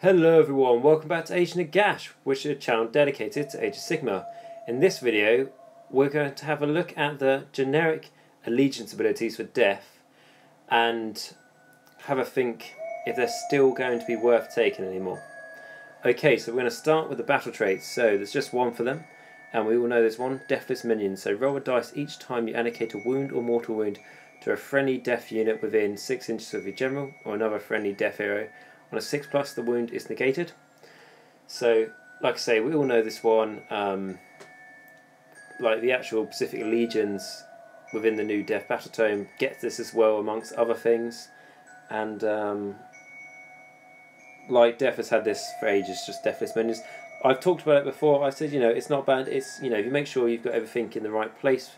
Hello everyone, welcome back to Age of Nagash, which is a channel dedicated to Age of Sigmar. In this video, we're going to have a look at the generic allegiance abilities for Death and have a think if they're still going to be worth taking anymore. Okay, so we're going to start with the battle traits. So there's just one for them, and we all know there's one, Deathless Minions. So roll a dice each time you allocate a wound or mortal wound to a friendly Death unit within 6 inches of your general or another friendly Death hero. On a 6+, the wound is negated. So, like I say, we all know this one. Like the actual Pacific Legions within the new Death Battle Tome gets this as well, amongst other things. And like Death has had this for ages, just Deathless Minions. I've talked about it before. I said, it's not bad. It's, if you make sure you've got everything in the right place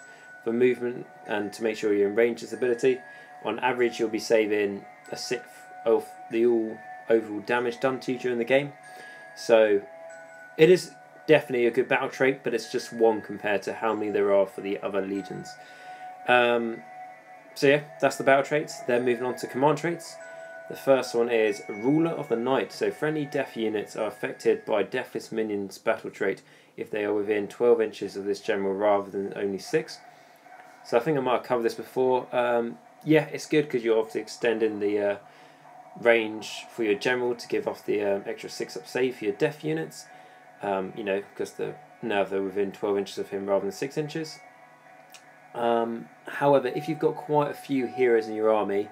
for movement and to make sure you're in range of this ability, on average you'll be saving a sixth of the overall damage done to you during the game. So it is definitely a good battle trait, but it's just one compared to how many there are for the other legions. So yeah, that's the battle traits. Then moving on to command traits. The first one is Ruler of the Night. So friendly Death units are affected by Deathless Minions battle trait if they are within 12 inches of this general rather than only 6. So I think I might have covered this before. Yeah, it's good because you're obviously extending the range for your general to give off the extra 6-up save for your Death units. Because now they're within 12 inches of him rather than 6 inches. However, if you've got quite a few heroes in your army,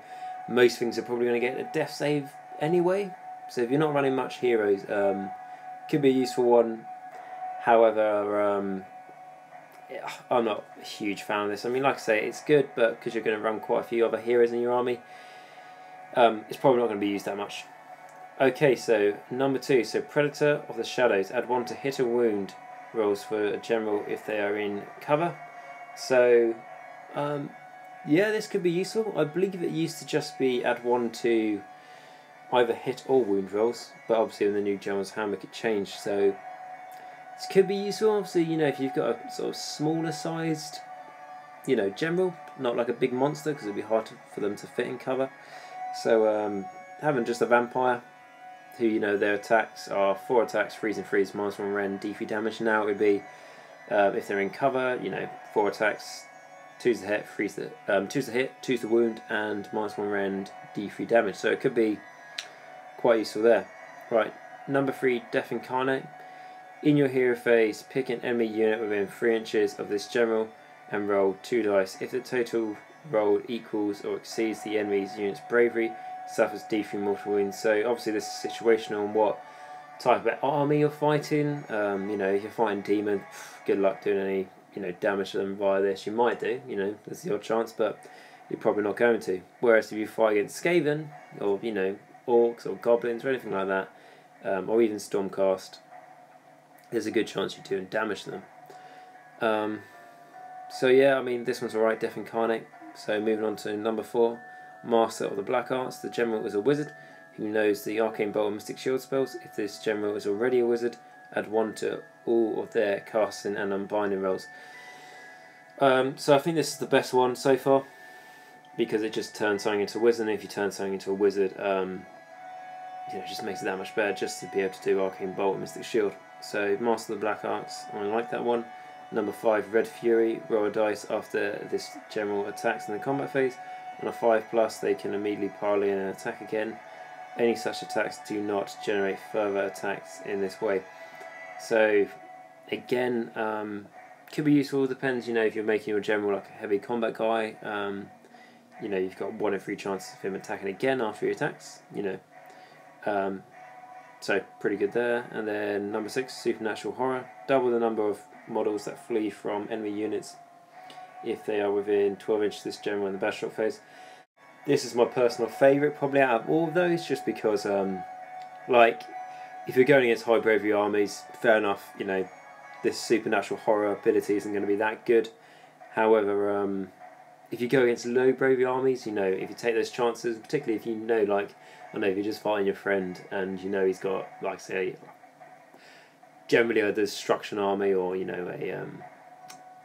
most things are probably going to get a Death save anyway. So if you're not running much heroes, could be a useful one. However, I'm not a huge fan of this. I mean, like I say, it's good, but because you're going to run quite a few other heroes in your army, it's probably not going to be used that much. Okay, so number 2, so Predator of the Shadows. Add 1 to hit or wound rolls for a general if they are in cover. So, yeah, this could be useful. I believe it used to just be add 1 to either hit or wound rolls, but obviously in the new General's Handbook it changed. So this could be useful. Obviously, if you've got a sort of smaller sized, general, not like a big monster, because it'd be hard for them to fit in cover. So having just a vampire, who their attacks are 4 attacks, freeze and freeze, -1 rend, D3 damage. Now it would be if they're in cover, 4 attacks, 2's the hit, 2's the hit, 2's the wound, and -1 rend, D3 damage. So it could be quite useful there. Right, number 3, Death Incarnate. In your hero phase, pick an enemy unit within 3 inches of this general and roll 2 dice. If the total rolled equals or exceeds the enemy's unit's bravery, suffers D3 mortal wounds. So obviously this is situational on what type of army you're fighting. If you're fighting demon, good luck doing any damage to them via this. You might do, there's the odd chance, but you're probably not going to. Whereas if you fight against Skaven, or orcs or goblins or anything like that, or even Stormcast, there's a good chance you're doing damage to them. So yeah, I mean, this one's alright, Death Incarnate. So moving on to number 4, Master of the Black Arts. The general is a wizard who knows the Arcane Bolt and Mystic Shield spells. If this general is already a wizard, add 1 to all of their casting and unbinding rolls. So I think this is the best one so far, because it just turns something into a wizard, and if you turn something into a wizard, it just makes it that much better just to be able to do Arcane Bolt and Mystic Shield. So Master of the Black Arts, I like that one. Number 5, Red Fury. Roll a dice after this general attacks in the combat phase. On a 5+, they can immediately parley in an attack again. Any such attacks do not generate further attacks in this way. So, again, could be useful. Depends, if you're making your general like a heavy combat guy. You've got 1 in 3 chances of him attacking again after he attacks. So pretty good there. And then number 6, Supernatural Horror. Double the number of models that flee from enemy units if they are within 12 inches of this general in the battle shock phase. This is my personal favourite probably out of all of those, just because if you're going against high bravery armies, fair enough, this supernatural horror ability isn't going to be that good. However, if you go against low bravery armies, if you take those chances, particularly if if you're just fighting your friend and he's got, like, say, generally a destruction army, or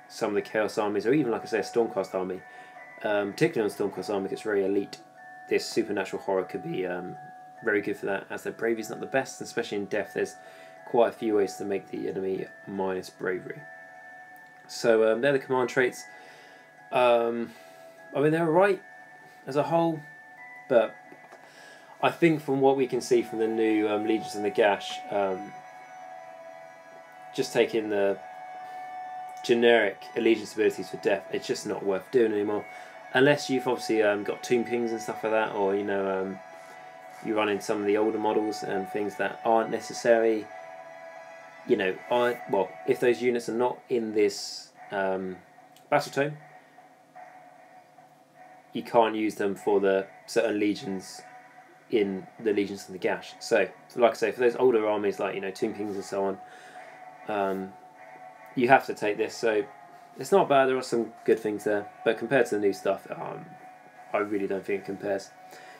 some of the chaos armies, or even, like I say, a Stormcast army, particularly on Stormcast army, it's very elite. This supernatural horror could be very good for that, as their bravery is not the best, especially in death. There's quite a few ways to make the enemy minus bravery. So they're the command traits. I mean, they're right as a whole, but I think from what we can see from the new Legions of Nagash, just taking the generic allegiance abilities for death, it's just not worth doing anymore, unless you've obviously got Tomb Kings and stuff like that, or you run in some of the older models and things that aren't necessarily, well, if those units are not in this battle tome, you can't use them for the certain legions in the Legions of Nagash. So like I say, for those older armies like Tomb Kings and so on, you have to take this. So it's not bad. There are some good things there, but compared to the new stuff, I really don't think it compares.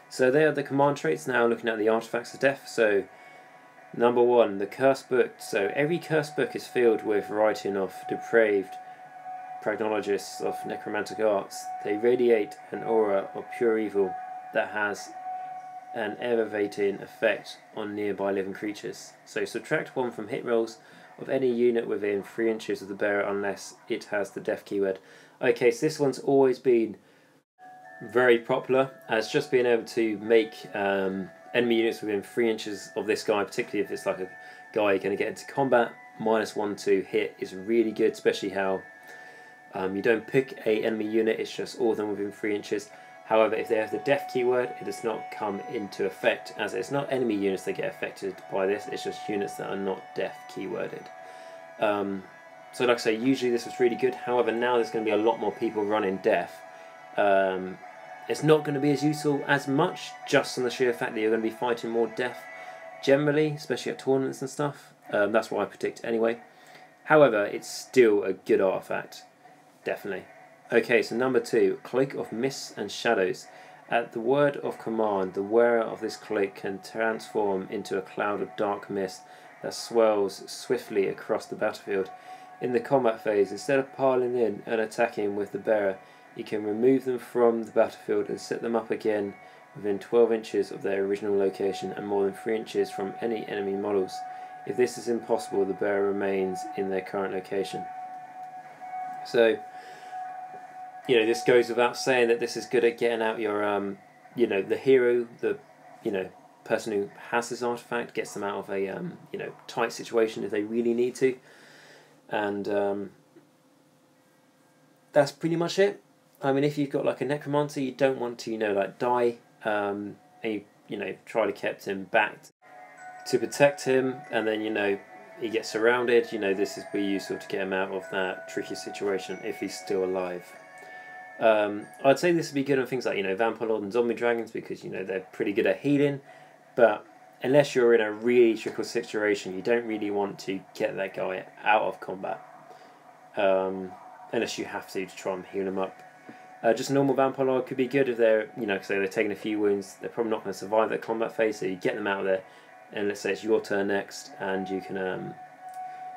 So they are the command traits. Now looking at the artifacts of death. So number 1, the curse book. So every curse book is filled with writing of depraved prognologists of necromantic arts. They radiate an aura of pure evil that has an elevating effect on nearby living creatures. So subtract 1 from hit rolls of any unit within 3 inches of the bearer unless it has the death keyword. Okay, so this one's always been very popular as just being able to make enemy units within 3 inches of this guy, particularly if it's like a guy you're going to get into combat. -1 to hit is really good, especially how you don't pick a enemy unit, it's just all of them within 3 inches. However, if they have the death keyword, it does not come into effect, as it's not enemy units that get affected by this, it's just units that are not death keyworded. So like I say, usually this was really good. However, now there's going to be a lot more people running death. It's not going to be as useful as much, just on the sheer fact that you're going to be fighting more death generally, especially at tournaments and stuff. That's what I predict anyway. However, it's still a good artifact, definitely. Okay, so number 2, Cloak of Mists and Shadows. At the word of command, the wearer of this cloak can transform into a cloud of dark mist that swells swiftly across the battlefield. In the combat phase, instead of piling in and attacking with the bearer, you can remove them from the battlefield and set them up again within 12 inches of their original location and more than 3 inches from any enemy models. If this is impossible, the bearer remains in their current location. So, this goes without saying that this is good at getting out your, the hero, the, person who has this artifact, gets them out of a, tight situation if they really need to. And that's pretty much it. I mean, if you've got like a necromancer, you don't want to, die, and you, try to keep him back to protect him, and then, he gets surrounded, this would be useful to get him out of that tricky situation if he's still alive. I'd say this would be good on things like, Vampire Lord and Zombie Dragons, because, they're pretty good at healing, but unless you're in a really tricky situation, you don't really want to get that guy out of combat, unless you have to try and heal him up. Just a normal Vampire Lord could be good if they're, because they're taking a few wounds, they're probably not going to survive that combat phase, so you get them out of there, and let's say it's your turn next, and you can,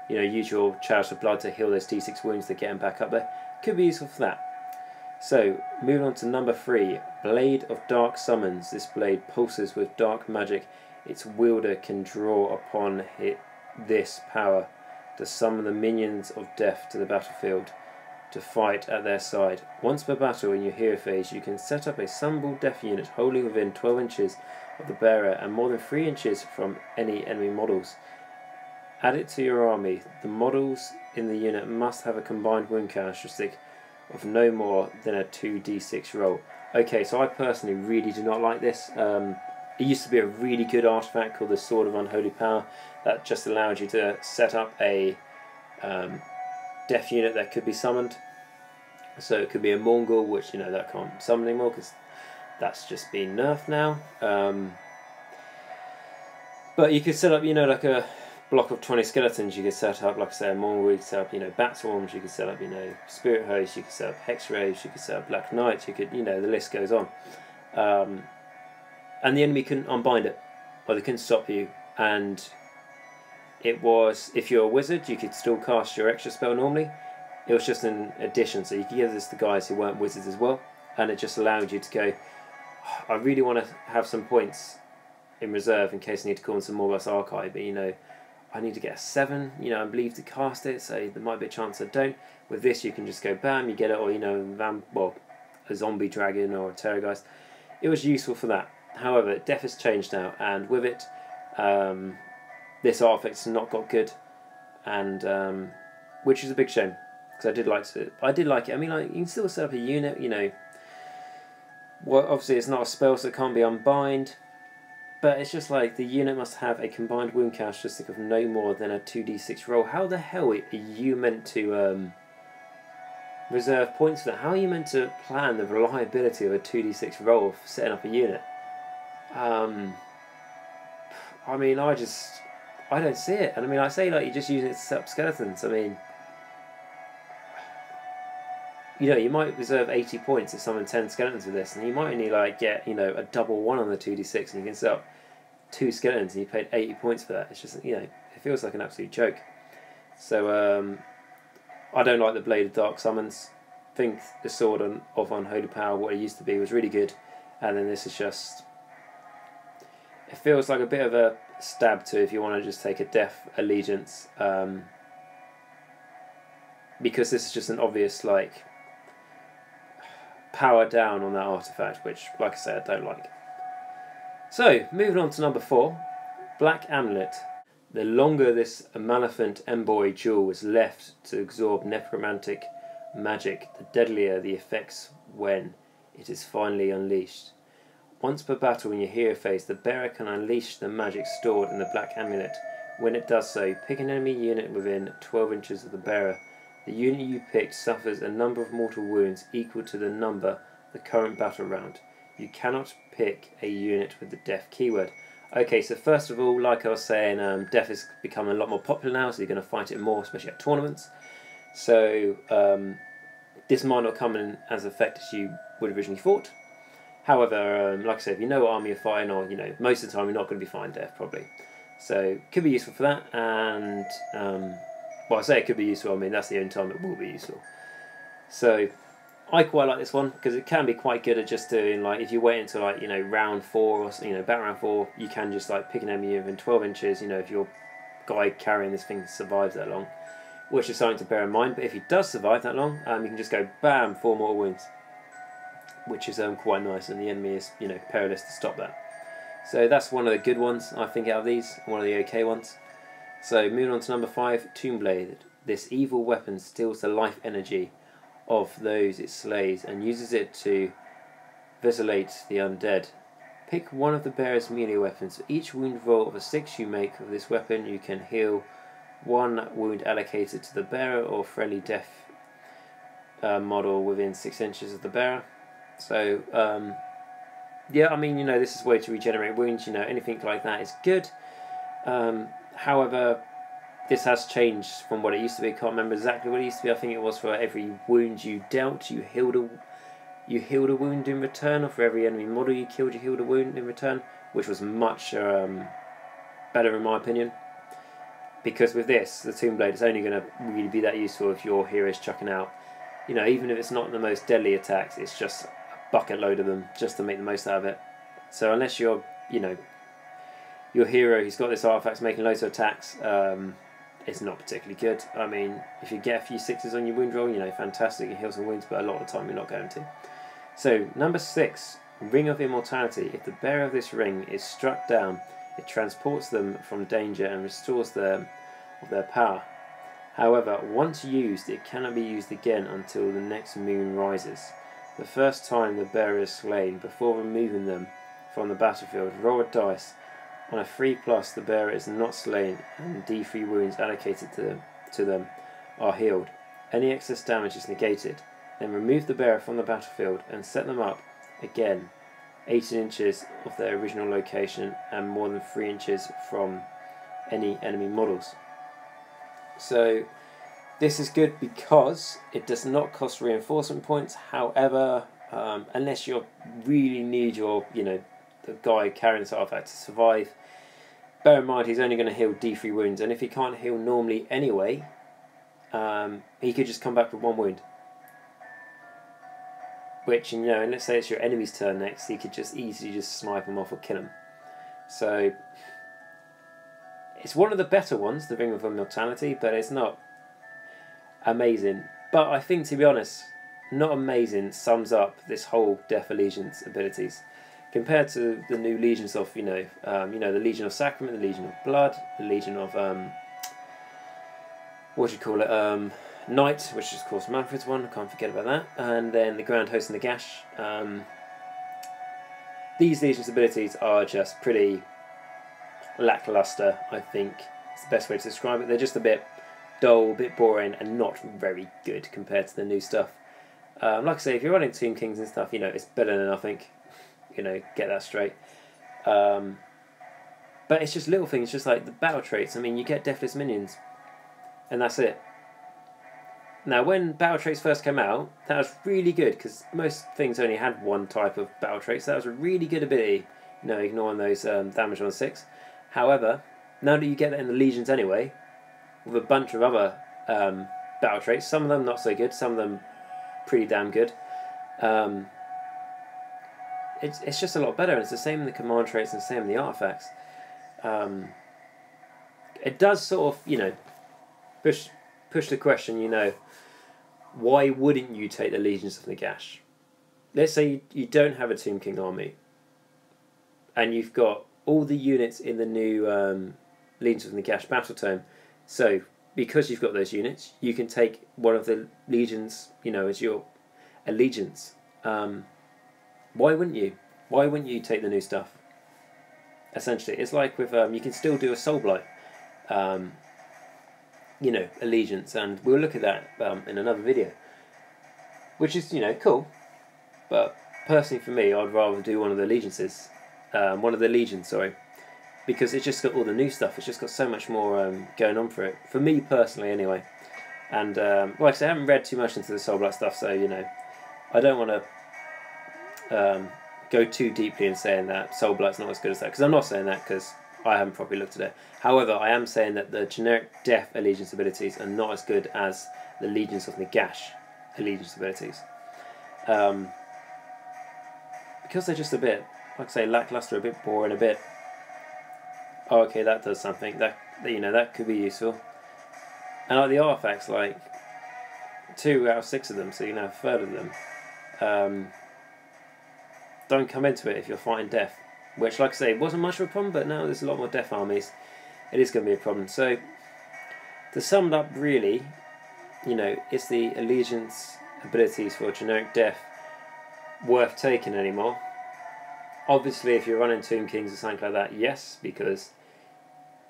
use your Chalice of Blood to heal those D6 wounds to get them back up there. Could be useful for that. So, moving on to number 3, Blade of Dark Summons. This blade pulses with dark magic. Its wielder can draw upon this power to summon the minions of death to the battlefield to fight at their side. Once per battle in your hero phase, you can set up a summonable death unit wholly within 12 inches of the bearer and more than 3 inches from any enemy models. Add it to your army. The models in the unit must have a combined wound characteristic of no more than a 2d6 roll. Okay, so I personally really do not like this. It used to be a really good artifact called the Sword of Unholy Power that just allowed you to set up a death unit that could be summoned. So it could be a Mongol, which that can't summon anymore because that's just been nerfed now. But you could set up, like a block of 20 skeletons. You could set up, like I say, a Mongol. You could set up, bat swarms. You could set up, spirit hosts. You could set up hex rays. You could set up black knights. You could, the list goes on. And the enemy couldn't unbind it, or they couldn't stop you. And it was, if you're a wizard, you could still cast your extra spell normally. It was just an addition, so you could give this to guys who weren't wizards as well, and it just allowed you to go, I really want to have some points in reserve in case I need to call in some more Morgus Archive, but you know, I need to get a 7, you know, I believe to cast it, so there might be a chance I don't. With this you can just go bam, you get it, or you know, a zombie dragon or a terrorgeist. It was useful for that. However, death has changed now, and with it, this artifact's not got good, and which is a big shame, because I did like it. I mean, like, you can still set up a unit, you know. Well, obviously it's not a spell, so it can't be unbind, but it's just like the unit must have a combined wound characteristic of no more than a 2d6 roll. How the hell are you meant to reserve points for that? How are you meant to plan the reliability of a 2d6 roll for setting up a unit? I mean, I don't see it. And I mean, I say like you're just using it to set up skeletons. I mean, you know, you might reserve 80 points if summon 10 skeletons with this, and you might only like get, you know, a double 1 on the 2d6, and you can set up 2 skeletons, and you paid 80 points for that. It's just, you know, it feels like an absolute joke. So I don't like the Blade of Dark Summons. I think the Sword of Unholy Power, what it used to be, was really good, and then this is just, it feels like a bit of a stab to if you want to just take a Death Allegiance, because this is just an obvious like power down on that artifact, which, like I said, I don't like. So, moving on to number 4, Black Amulet. The longer this Maleficent Envoy jewel was left to absorb necromantic magic, the deadlier the effects when it is finally unleashed. Once per battle in your hero phase, the bearer can unleash the magic stored in the Black Amulet. When it does so, pick an enemy unit within 12 inches of the bearer. The unit you picked suffers a number of mortal wounds equal to the number the current battle round. You cannot pick a unit with the death keyword. Okay, so first of all, like I was saying, death has become a lot more popular now, so you're going to fight it more, especially at tournaments. So this might not come in as effect as you would originally thought. However, like I said, if you know what army you're fighting, or you know, most of the time you're not going to be fighting death probably. So could be useful for that, and well, I say it could be useful, I mean that's the only time it will be useful. So I quite like this one because it can be quite good at just doing, like, if you wait until like, you know, round 4 or, you know, about round 4, you can just like pick an enemy within 12 inches, you know, if your guy carrying this thing survives that long, which is something to bear in mind. But if he does survive that long, you can just go bam, 4 mortal wounds, which is quite nice, and the enemy is, you know, perilous to stop that. So that's one of the good ones, I think, out of these, one of the okay ones. So moving on to number 5, Tombblade. This evil weapon steals the life energy of those it slays and uses it to veselate the undead. Pick one of the bearer's melee weapons. For each wound roll of a 6 you make with this weapon, you can heal 1 wound allocated to the bearer or friendly death model within 6 inches of the bearer. So yeah, I mean, you know, this is a way to regenerate wounds, you know, anything like that is good. However, this has changed from what it used to be. I can't remember exactly what it used to be. I think it was for every wound you dealt, you healed a wound in return, or for every enemy model you killed, you healed a wound in return, which was much better in my opinion. Because with this, the Tombblade is only going to really be that useful if your hero is chucking out, you know, even if it's not the most deadly attacks, it's just a bucket load of them just to make the most out of it. So unless you're, you know, your hero who's got this artifact making loads of attacks, it's not particularly good. I mean, if you get a few 6s on your wound roll, you know, fantastic, you heal some wounds, but a lot of the time you're not going to. So, number 6, Ring of Immortality. If the bearer of this ring is struck down, it transports them from danger and restores them of their power. However, once used, it cannot be used again until the next moon rises. The first time the bearer is slain, before removing them from the battlefield, roll a dice. On a 3+, the bearer is not slain, and D3 wounds allocated to them are healed. Any excess damage is negated. Then remove the bearer from the battlefield and set them up again 18 inches of their original location and more than 3 inches from any enemy models. So this is good because it does not cost reinforcement points. However, unless you really need your, you know, the guy carrying this artifact to survive, bear in mind he's only going to heal D3 wounds, and if he can't heal normally anyway, he could just come back with 1 wound. Which, you know, and let's say it's your enemy's turn next, he could just easily just snipe him off or kill him. So it's one of the better ones, the Ring of Immortality, but it's not amazing. But I think, to be honest, not amazing sums up this whole Death Allegiance abilities. Compared to the new legions of, the Legion of Sacrament, the Legion of Blood, the Legion of, Knight, which is of course Manfred's one, I can't forget about that, and then the Grand Host and Nagash. These legions abilities are just pretty lackluster, I think is the best way to describe it. They're just a bit dull, a bit boring, and not very good compared to the new stuff. Like I say, if you're running Tomb Kings and stuff, it's better than nothing. Get that straight. But it's just little things, just like the battle traits. I mean, you get Deathless Minions, and that's it. Now, when battle traits first came out, that was really good, because most things only had one type of battle trait, so that was a really good ability, ignoring those damage on 6. However, now that you get that in the Legions anyway, with a bunch of other battle traits, some of them not so good, some of them pretty damn good, it's just a lot better, and it's the same in the command traits and the same in the artifacts. It does sort of, push the question, why wouldn't you take the Legions of Nagash? Let's say you don't have a Tomb King army, and you've got all the units in the new Legions of Nagash battle tome. So, because you've got those units, you can take one of the legions, as your allegiance. Why wouldn't you? Why wouldn't you take the new stuff? Essentially, it's like with you can still do a Soul Blight, allegiance, and we'll look at that in another video, which is cool. But personally, for me, I'd rather do one of the allegiances, because it's just got all the new stuff. It's just got so much more going on for it. For me personally, anyway. And like I said, I haven't read too much into the Soul Blight stuff, so I don't want to go too deeply in saying that Soul Blight's not as good as that, because I'm not saying that because I haven't properly looked at it. However, I am saying that the generic Death Allegiance abilities are not as good as the Legions of Nagash Allegiance abilities, because they're just a bit, like I say, lackluster, a bit boring, a bit. Oh, okay, that does something. That could be useful. And like the artifacts, like 2 out of 6 of them, so you have a third of them. Don't come into it if you're fighting death, which, like I say, wasn't much of a problem, but now there's a lot more death armies. It is going to be a problem. So, to sum it up, really, is the allegiance abilities for generic death worth taking anymore? Obviously, if you're running Tomb Kings or something like that, yes, because,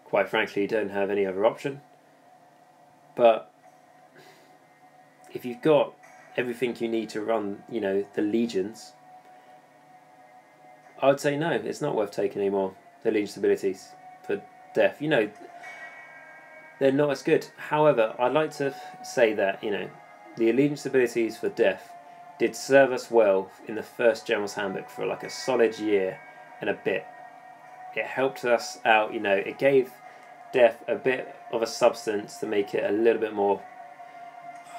quite frankly, you don't have any other option. But if you've got everything you need to run, the legions, I would say no, it's not worth taking anymore. The legions abilities for death, they're not as good. However, I'd like to say that the allegiance abilities for death did serve us well in the first General's Handbook for like a solid year and a bit. It helped us out, it gave death a bit of a substance to make it a little bit more,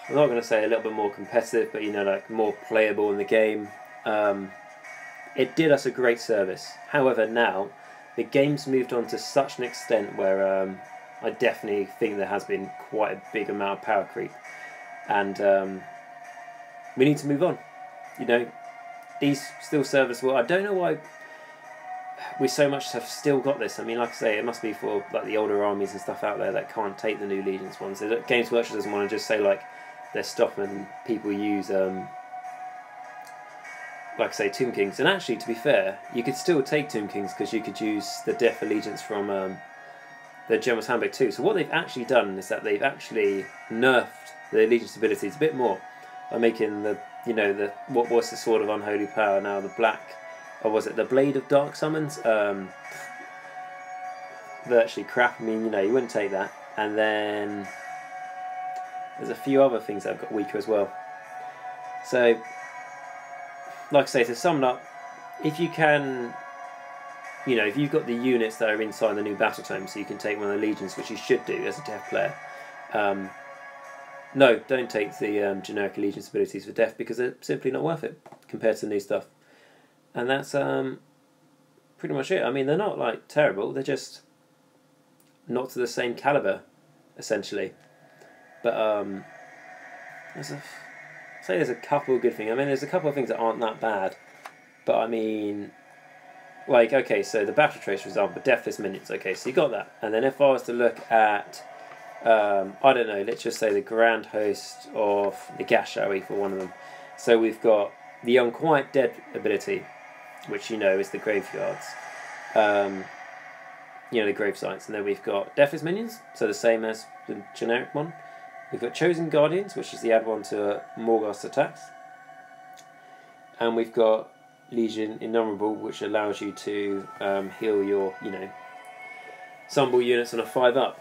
I'm not going to say a little bit more competitive, but like more playable in the game. It did us a great service. However, now the game's moved on to such an extent where I definitely think there has been quite a big amount of power creep, and we need to move on. These still serve us well. I don't know why we so much have still got this. I mean, like I say, it must be for like the older armies and stuff out there that can't take the new Legions ones. So Games Workshop doesn't want to just say like they're stopping people use like I say, Tomb Kings. And actually, to be fair, you could still take Tomb Kings because you could use the Death Allegiance from the General's Handbook too. So what they've actually done is that they've actually nerfed the Allegiance abilities a bit more by making the what was the Sword of Unholy Power now the black, or was it the Blade of Dark Summons? Virtually crap. I mean, you wouldn't take that. And then there's a few other things that have got weaker as well. So, like I say, to sum it up, if you can, if you've got the units that are inside the new battle tome, so you can take one of the legions, which you should do as a death player. No, don't take the generic allegiance abilities for death because they're simply not worth it compared to the new stuff. And that's pretty much it. I mean, they're not like terrible. They're just not to the same caliber, essentially. But there's a couple of good things. I mean, there's a couple of things that aren't that bad. But I mean, like, okay, so the battle trace, for example, deathless minions. Okay, so you got that. And then if I was to look at, I don't know, let's just say the Grand Host of Nagash, shall we, for one of them. So we've got the Unquiet Dead ability, which you know is the graveyards. The grave sites. And then we've got deathless minions, so the same as the generic one. We've got Chosen Guardians, which is the add-on to Morghast attacks. And we've got Legion Innumerable, which allows you to heal your, summonable units on a 5-up.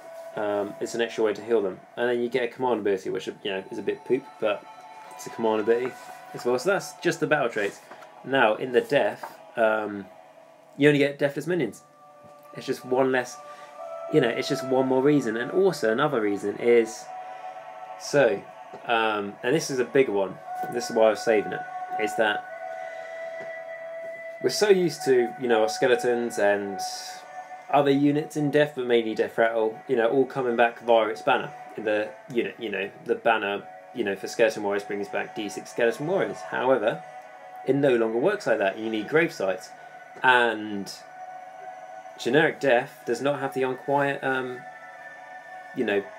It's an extra way to heal them. And then you get a command ability, which is a bit poop, but it's a command ability as well. So that's just the battle traits. Now, in the death, you only get deathless minions. It's just one less, it's just one more reason. And also another reason is, and this is a big one, this is why I was saving it, is that we're so used to, our skeletons and other units in Death, but mainly Death Rattle, all coming back via its banner. In the unit, the banner, for Skeleton Warriors brings back D6 Skeleton Warriors. However, it no longer works like that. You need grave sites. And generic Death does not have the Unquiet,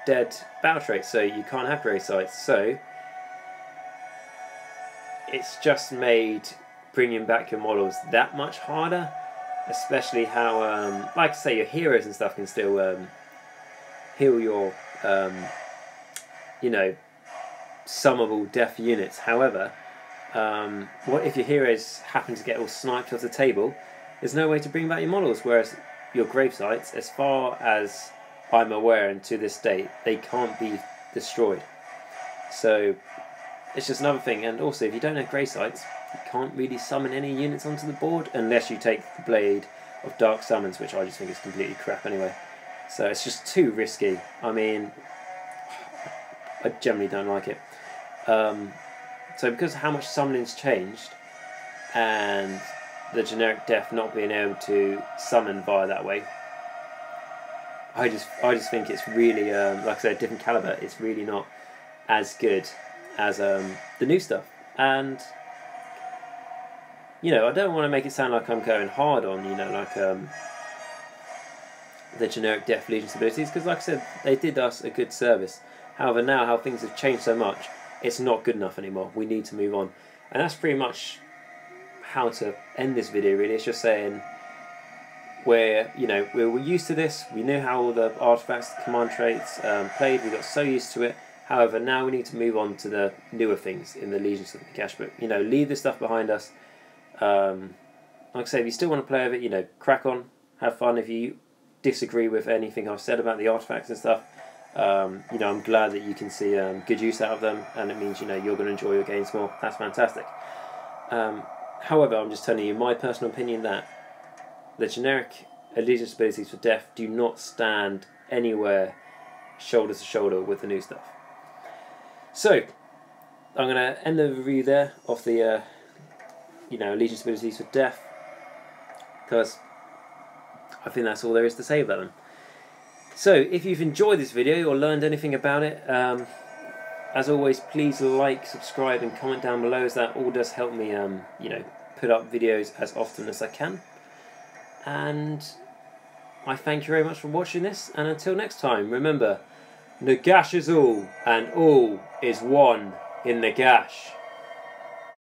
dead battle trait, so you can't have grave sites. So it's just made bringing back your models that much harder, especially how, like I say, your heroes and stuff can still heal your, summable death units. However, what if your heroes happen to get all sniped off the table? There's no way to bring back your models, whereas your grave sites, as far as I'm aware and to this date, they can't be destroyed. So it's just another thing. And also, if you don't have grave sites, you can't really summon any units onto the board unless you take the Blade of Dark Summons, which I just think is completely crap anyway. So it's just too risky. I mean, I generally don't like it. So because of how much summoning's changed, and the generic Death not being able to summon via that way, I just think it's really, like I said, different caliber. It's really not as good as the new stuff. And I don't want to make it sound like I'm going hard on, the generic Death Legion abilities, because like I said, they did us a good service. However, now how things have changed so much, it's not good enough anymore. We need to move on. And that's pretty much how to end this video, really. It's just saying we're used to this. We knew how all the artifacts, command traits played. We got so used to it. However, now we need to move on to the newer things in the Legions of Nagash. But leave this stuff behind us. Like I say, if you still want to play with it, crack on, have fun. If you disagree with anything I've said about the artifacts and stuff, I'm glad that you can see good use out of them, and it means you're going to enjoy your games more. That's fantastic. However, I'm just telling you my personal opinion that the generic allegiance abilities for Death do not stand anywhere shoulder to shoulder with the new stuff. So I'm going to end the review there of the allegiance abilities for Death, because I think that's all there is to say about them. So if you've enjoyed this video or learned anything about it, as always, please like, subscribe and comment down below, as that all does help me put up videos as often as I can. And I thank you very much for watching this, and until next time, remember, Nagash is all and all is one in Nagash.